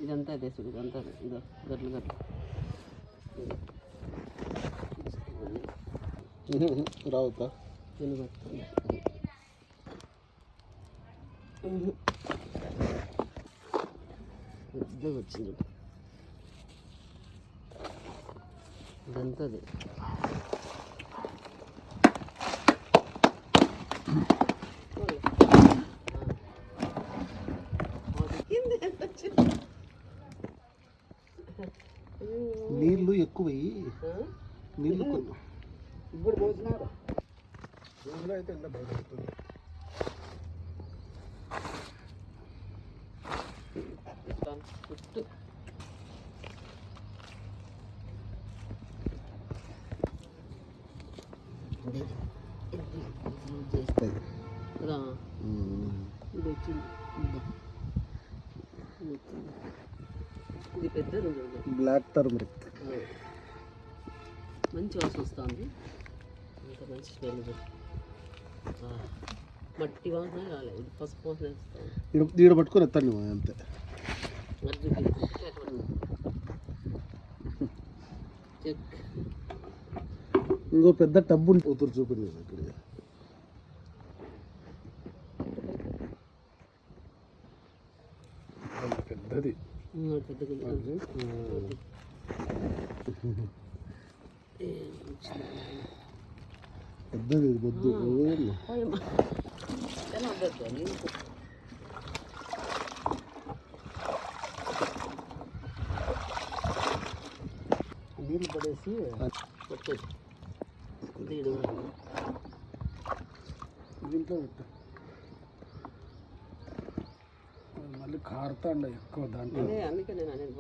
ఇదంతా అదే చూడు, ఇదంతా ఇదో గట్లు గట్లు రావుతా పెద్దగా వచ్చింది ఇదంతా అదే. నీళ్ళు ఎక్కువ నీళ్ళు కొన్ని ఇప్పుడు పోసినారు ఇందులో అయితే ఎంత భయపడుతుంది. ఇది వచ్చింది, ఇది పెద్దది బ్లాక్ టర్మరిక్ మంచి వాసన వస్తుంది. ఇంకా మంచి స్మెల్ మట్టి వాసన రాలేదు, ఇది పసుపు వాసన వస్తుంది. ఈడ పట్టుకొని ఎత్తాను అంతే. చెక్ ఇంకో పెద్ద టబ్బు కూతురు చూపింది ఇక్కడ. పెద్దది పెద్దది బొద్దు. నీళ్ళు పడేసి దీంట్లో పెట్టు. మళ్ళీ కారుతా ఎక్కువ దాంట్లో. అందుకే నేను అనేది